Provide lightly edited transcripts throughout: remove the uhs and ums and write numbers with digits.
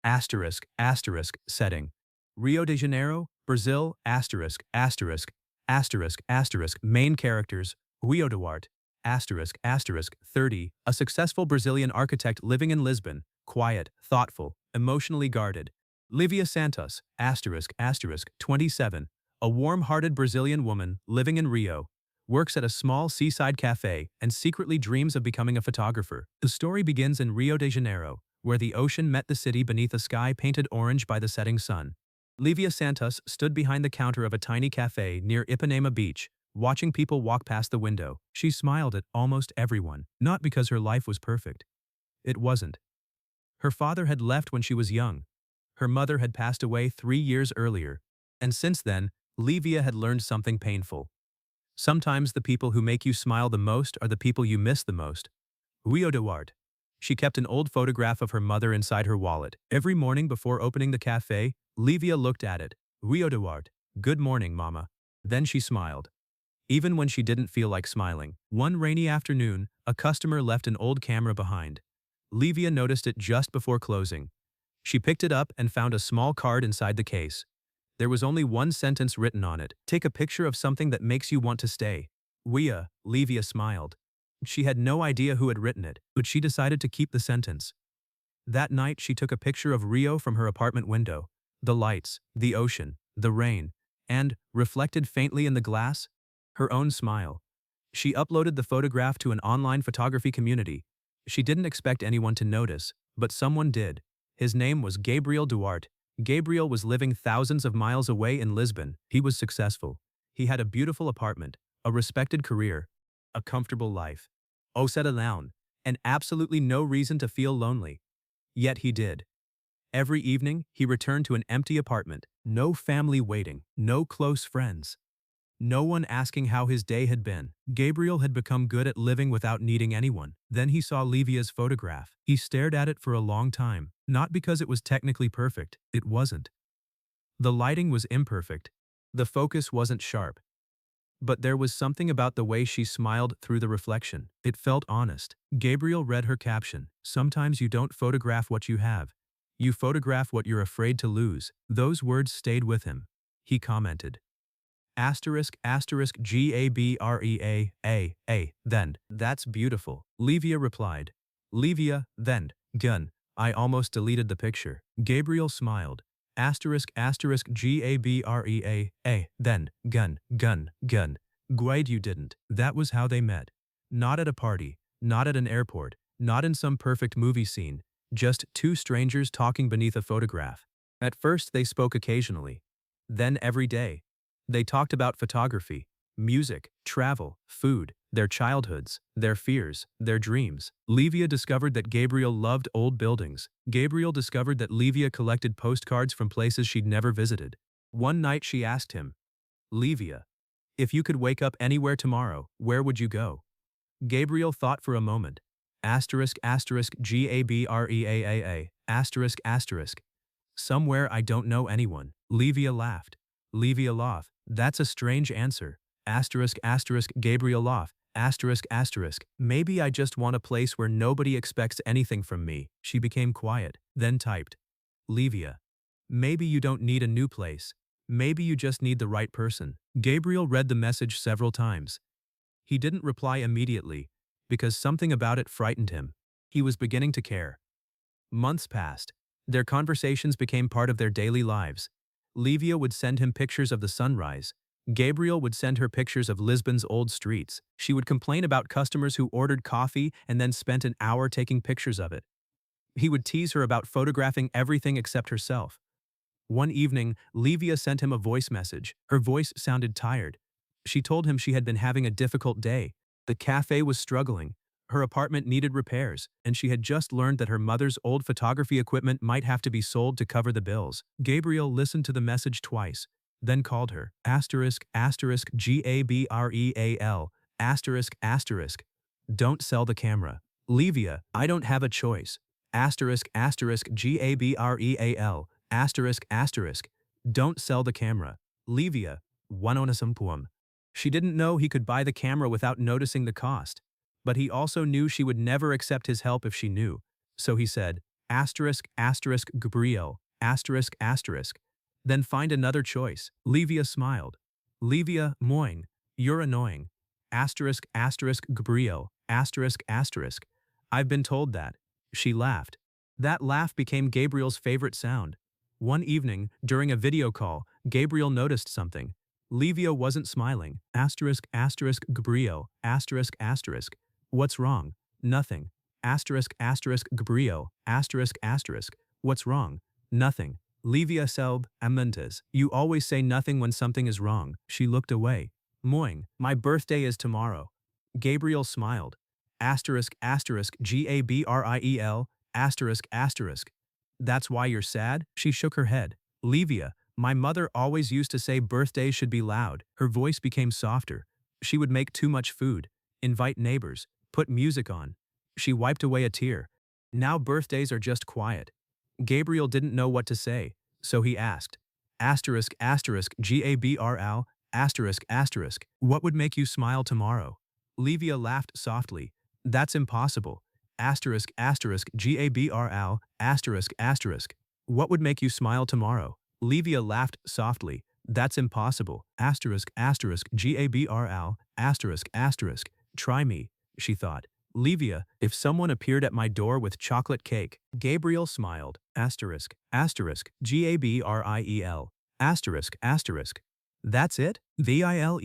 Setting. Rio de Janeiro, Brazil, main characters, Rio Duarte, 30, a successful Brazilian architect living in Lisbon, quiet, thoughtful, emotionally guarded. Lívia Santos, 27, a warm-hearted Brazilian woman living in Rio, works at a small seaside cafe and secretly dreams of becoming a photographer. The story begins in Rio de Janeiro, where the ocean met the city beneath a sky painted orange by the setting sun. Lívia Santos stood behind the counter of a tiny cafe near Ipanema Beach, watching people walk past the window. She smiled at almost everyone, not because her life was perfect. It wasn't. Her father had left when she was young. Her mother had passed away 3 years earlier. And since then, Lívia had learned something painful. Sometimes the people who make you smile the most are the people you miss the most. Rio Duarte. She kept an old photograph of her mother inside her wallet. Every morning before opening the cafe, Lívia looked at it. Rio Duarte. Good morning, Mama. Then she smiled. Even when she didn't feel like smiling. One rainy afternoon, a customer left an old camera behind. Lívia noticed it just before closing. She picked it up and found a small card inside the case. There was only one sentence written on it. Take a picture of something that makes you want to stay. Lívia smiled. She had no idea who had written it, but she decided to keep the sentence. That night she took a picture of Rio from her apartment window. The lights, the ocean, the rain, and, reflected faintly in the glass, her own smile. She uploaded the photograph to an online photography community. She didn't expect anyone to notice, but someone did. His name was Gabriel Duarte. Gabriel was living thousands of miles away in Lisbon. He was successful. He had a beautiful apartment, a respected career, a comfortable life. Said alone, and absolutely no reason to feel lonely. Yet he did. Every evening, he returned to an empty apartment. No family waiting, no close friends. No one asking how his day had been. Gabriel had become good at living without needing anyone. Then he saw Lívia's photograph. He stared at it for a long time, not because it was technically perfect. It wasn't. The lighting was imperfect. The focus wasn't sharp. But there was something about the way she smiled through the reflection. It felt honest. Gabriel read her caption. Sometimes you don't photograph what you have. You photograph what you're afraid to lose. Those words stayed with him. He commented. Gabrea. Then, that's beautiful. Lívia replied. Lívia, then, gun. I almost deleted the picture. Gabriel smiled. Gabrea. Then, gun. Glad you didn't. That was how they met. Not at a party, not at an airport, not in some perfect movie scene. Just two strangers talking beneath a photograph. At first they spoke occasionally. Then every day. They talked about photography, music, travel, food, their childhoods, their fears, their dreams. Lívia discovered that Gabriel loved old buildings. Gabriel discovered that Lívia collected postcards from places she'd never visited. One night she asked him, Lívia, if you could wake up anywhere tomorrow, where would you go? Gabriel thought for a moment. Gabrea. Somewhere I don't know anyone. Lívia laughed. Lívia laughed. That's a strange answer. Gabriel laughed. Maybe I just want a place where nobody expects anything from me. She became quiet, then typed. Lívia. Maybe you don't need a new place. Maybe you just need the right person. Gabriel read the message several times. He didn't reply immediately, because something about it frightened him. He was beginning to care. Months passed. Their conversations became part of their daily lives. Lívia would send him pictures of the sunrise. Gabriel would send her pictures of Lisbon's old streets. She would complain about customers who ordered coffee and then spent an hour taking pictures of it. He would tease her about photographing everything except herself. One evening, Lívia sent him a voice message. Her voice sounded tired. She told him she had been having a difficult day. The cafe was struggling. Her apartment needed repairs, and she had just learned that her mother's old photography equipment might have to be sold to cover the bills. Gabriel listened to the message twice, then called her. Gabriel. Don't sell the camera. Lívia, I don't have a choice. Gabriel. Don't sell the camera. Lívia. She didn't know he could buy the camera without noticing the cost. But he also knew she would never accept his help if she knew. So he said, Asterisk, asterisk, Gabriel, asterisk, asterisk. Then find another choice. Lívia smiled. Lívia, moing. You're annoying. Asterisk, asterisk, Gabriel, asterisk, asterisk. I've been told that. She laughed. That laugh became Gabriel's favorite sound. One evening, during a video call, Gabriel noticed something. Lívia wasn't smiling. Asterisk, asterisk, Gabriel, asterisk, asterisk. What's wrong? Nothing. Asterisk, asterisk, Gabriel, asterisk, asterisk. What's wrong? Nothing. Lívia selb, amentes. You always say nothing when something is wrong. She looked away. Moing, my birthday is tomorrow. Gabriel smiled. Asterisk, asterisk, Gabriel, asterisk, asterisk. That's why you're sad? She shook her head. Lívia, my mother always used to say birthdays should be loud. Her voice became softer. She would make too much food, invite neighbors, put music on. She wiped away a tear. Now birthdays are just quiet. Gabriel didn't know what to say, so he asked. Asterisk, asterisk, Gabriel, asterisk, asterisk. What would make you smile tomorrow? Lívia laughed softly. That's impossible. Asterisk, asterisk, Gabriel, asterisk, asterisk. What would make you smile tomorrow? Lívia laughed softly. That's impossible. Asterisk, asterisk, Gabriel, asterisk, asterisk. Try me, she thought. Lívia, if someone appeared at my door with chocolate cake. Gabriel smiled. Asterisk, asterisk, Gabriel, asterisk, asterisk. That's it? Vile,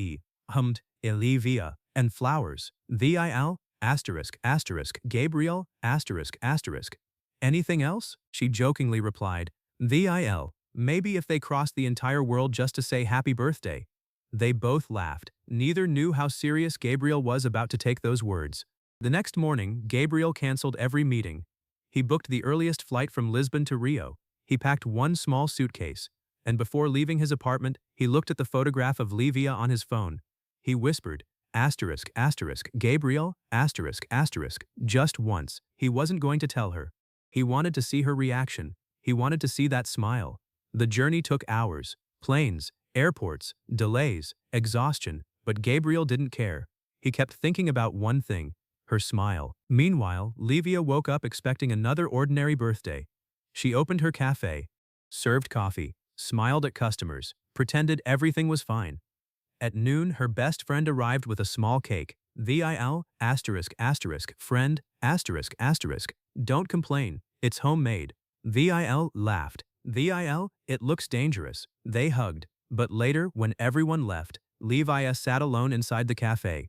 hummed, Lívia, and flowers. Vile, asterisk, asterisk, Gabriel, asterisk, asterisk. Anything else? She jokingly replied. Vile, maybe if they crossed the entire world just to say happy birthday. They both laughed. Neither knew how serious Gabriel was about to take those words. The next morning, Gabriel canceled every meeting. He booked the earliest flight from Lisbon to Rio. He packed one small suitcase. And before leaving his apartment, he looked at the photograph of Lívia on his phone. He whispered, asterisk, asterisk, Gabriel, asterisk, asterisk, just once. He wasn't going to tell her. He wanted to see her reaction. He wanted to see that smile. The journey took hours. Planes, airports, delays, exhaustion, but Gabriel didn't care. He kept thinking about one thing. Her smile. Meanwhile, Lívia woke up expecting another ordinary birthday. She opened her cafe, served coffee, smiled at customers, pretended everything was fine. At noon, her best friend arrived with a small cake. VIL, asterisk, asterisk, friend, asterisk, asterisk. Don't complain, it's homemade. VIL laughed. VIL, it looks dangerous. They hugged. But later, when everyone left, Lívia sat alone inside the cafe.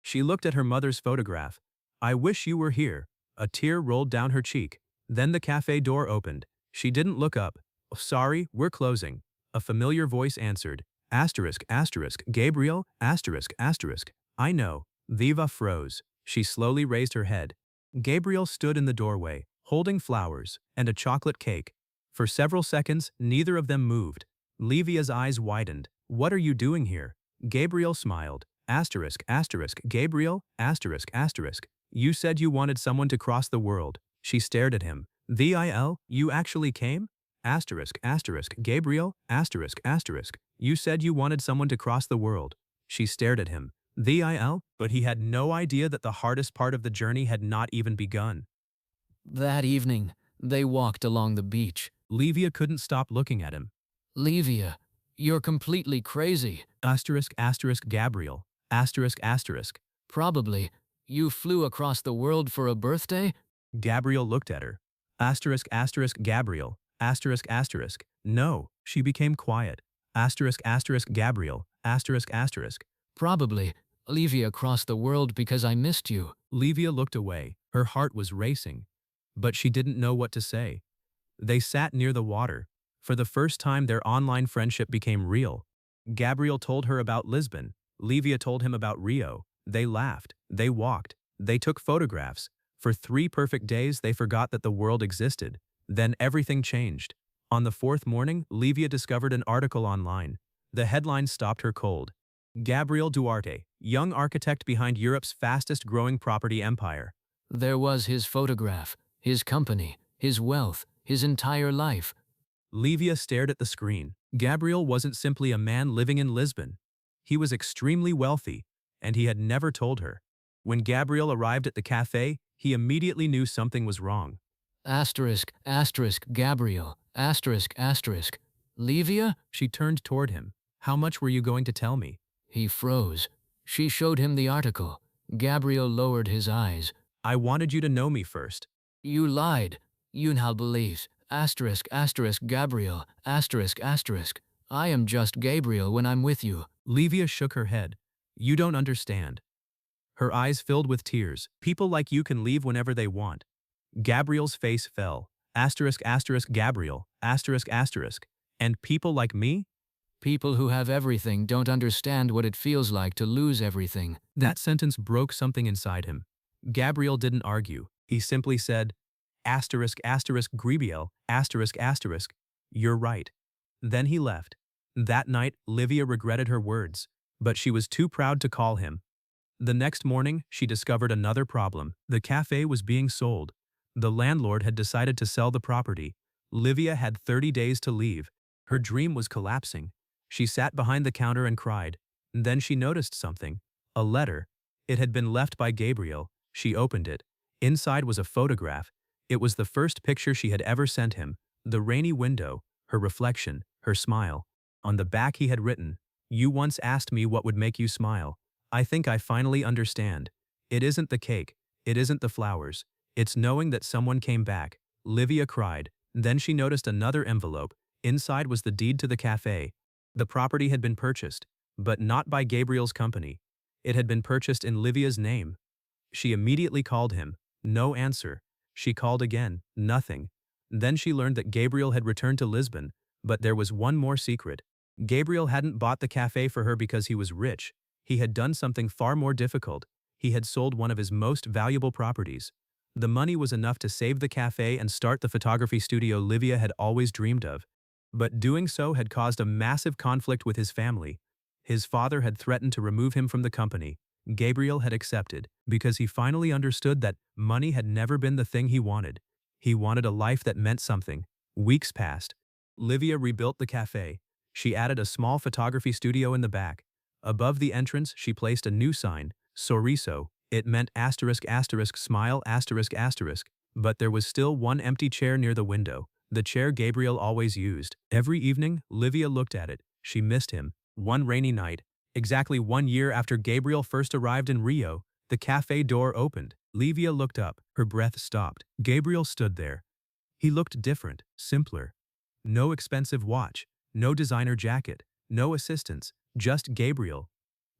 She looked at her mother's photograph. I wish you were here. A tear rolled down her cheek. Then the cafe door opened. She didn't look up. Sorry, we're closing. A familiar voice answered. Asterisk, asterisk, Gabriel, asterisk, asterisk. I know. Viva froze. She slowly raised her head. Gabriel stood in the doorway, holding flowers and a chocolate cake. For several seconds, neither of them moved. Lívia's eyes widened. What are you doing here? Gabriel smiled. Asterisk, asterisk, Gabriel, asterisk, asterisk. You said you wanted someone to cross the world. She stared at him. VIL, you actually came? Asterisk, asterisk, Gabriel, asterisk, asterisk. You said you wanted someone to cross the world. She stared at him. VIL, but he had no idea that the hardest part of the journey had not even begun. That evening, they walked along the beach. Lívia couldn't stop looking at him. Lívia, you're completely crazy. Asterisk, asterisk, Gabriel, asterisk, asterisk. Probably. You flew across the world for a birthday? Gabriel looked at her. Asterisk, asterisk, Gabriel, asterisk, asterisk. No, she became quiet. Asterisk, asterisk, Gabriel, asterisk, asterisk. Probably. Lívia crossed the world because I missed you. Lívia looked away. Her heart was racing. But she didn't know what to say. They sat near the water. For the first time, their online friendship became real. Gabriel told her about Lisbon. Lívia told him about Rio. They laughed. They walked. They took photographs. For 3 perfect days, they forgot that the world existed. Then everything changed. On the 4th morning, Lívia discovered an article online. The headline stopped her cold. Gabriel Duarte, young architect behind Europe's fastest growing property empire. There was his photograph, his company, his wealth, his entire life. Lívia stared at the screen. Gabriel wasn't simply a man living in Lisbon. He was extremely wealthy, and he had never told her. When Gabriel arrived at the cafe, he immediately knew something was wrong. Asterisk, asterisk, Gabriel, asterisk, asterisk. Lívia? She turned toward him. How much were you going to tell me? He froze. She showed him the article. Gabriel lowered his eyes. I wanted you to know me first. You lied. You now believe. Asterisk, asterisk, Gabriel, asterisk, asterisk. I am just Gabriel when I'm with you. Lívia shook her head. You don't understand. Her eyes filled with tears. People like you can leave whenever they want. Gabriel's face fell. Asterisk, asterisk, Gabriel, asterisk, asterisk. And people like me? People who have everything don't understand what it feels like to lose everything. That sentence broke something inside him. Gabriel didn't argue. He simply said, asterisk, asterisk, Gabriel, asterisk, asterisk. You're right. Then he left. That night, Lívia regretted her words, but she was too proud to call him. The next morning, she discovered another problem. The cafe was being sold. The landlord had decided to sell the property. Lívia had 30 days to leave. Her dream was collapsing. She sat behind the counter and cried. Then she noticed something. A letter. It had been left by Gabriel. She opened it. Inside was a photograph. It was the first picture she had ever sent him. The rainy window, her reflection, her smile. On the back he had written, "You once asked me what would make you smile. I think I finally understand. It isn't the cake. It isn't the flowers. It's knowing that someone came back." Lívia cried. Then she noticed another envelope. Inside was the deed to the cafe. The property had been purchased, but not by Gabriel's company. It had been purchased in Lívia's name. She immediately called him. No answer. She called again. Nothing. Then she learned that Gabriel had returned to Lisbon, but there was one more secret. Gabriel hadn't bought the cafe for her because he was rich. He had done something far more difficult. He had sold one of his most valuable properties. The money was enough to save the cafe and start the photography studio Lívia had always dreamed of. But doing so had caused a massive conflict with his family. His father had threatened to remove him from the company. Gabriel had accepted, because he finally understood that money had never been the thing he wanted. He wanted a life that meant something. Weeks passed. Lívia rebuilt the cafe. She added a small photography studio in the back. Above the entrance, she placed a new sign, Sorriso. It meant asterisk asterisk smile asterisk asterisk. But there was still one empty chair near the window, the chair Gabriel always used. Every evening, Lívia looked at it. She missed him. One rainy night, exactly 1 year after Gabriel first arrived in Rio, the cafe door opened. Lívia looked up. Her breath stopped. Gabriel stood there. He looked different, simpler. No expensive watch, no designer jacket, no assistants, just Gabriel.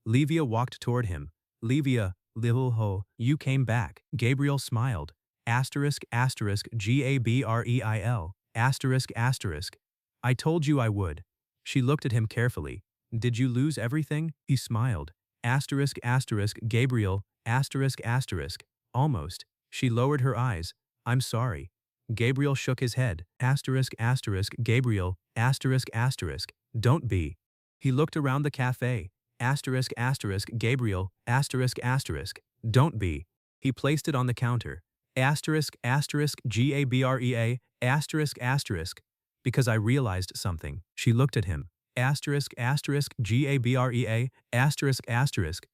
Lívia walked toward him. Lívia, little ho, you came back. Gabriel smiled. Asterisk asterisk Gabriel, asterisk asterisk. I told you I would. She looked at him carefully. Did you lose everything? He smiled. Asterisk asterisk Gabriel, asterisk asterisk. Almost. She lowered her eyes. I'm sorry. Gabriel shook his head. Asterisk asterisk Gabriel, asterisk asterisk. Don't be. He looked around the cafe. Asterisk asterisk Gabriel, asterisk asterisk. Don't be. He placed it on the counter. Asterisk asterisk Gabriel, asterisk asterisk. Because I realized something. She looked at him. Asterisk asterisk Gabriel, asterisk asterisk.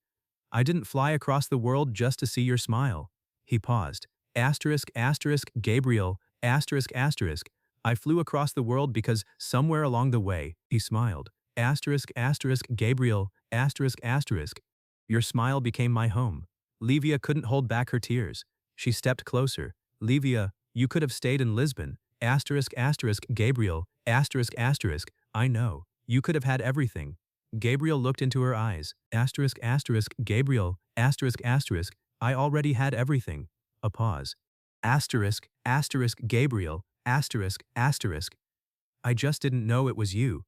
I didn't fly across the world just to see your smile. He paused. Asterisk asterisk Gabriel, asterisk asterisk. I flew across the world because somewhere along the way, he smiled. Asterisk asterisk Gabriel, asterisk asterisk. Your smile became my home. Lívia couldn't hold back her tears. She stepped closer. Lívia, you could have stayed in Lisbon. Asterisk asterisk Gabriel, asterisk asterisk. I know. You could have had everything. Gabriel looked into her eyes. Asterisk asterisk Gabriel, asterisk asterisk. I already had everything. A pause. Asterisk asterisk Gabriel, asterisk asterisk. I just didn't know it was you.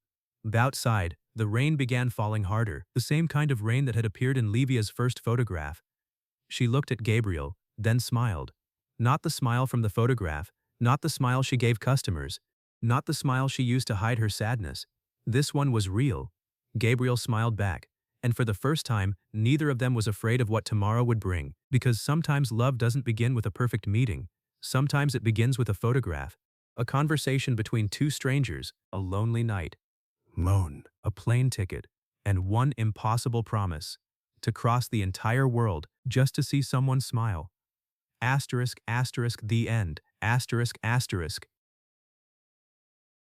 Outside, the rain began falling harder, the same kind of rain that had appeared in Lívia's first photograph. She looked at Gabriel, then smiled. Not the smile from the photograph, not the smile she gave customers, not the smile she used to hide her sadness. This one was real. Gabriel smiled back, and for the first time, neither of them was afraid of what tomorrow would bring, because sometimes love doesn't begin with a perfect meeting. Sometimes it begins with a photograph, a conversation between two strangers, a lonely night. Moan, a plane ticket, and one impossible promise, to cross the entire world just to see someone smile. Asterisk asterisk the end. asterisk asterisk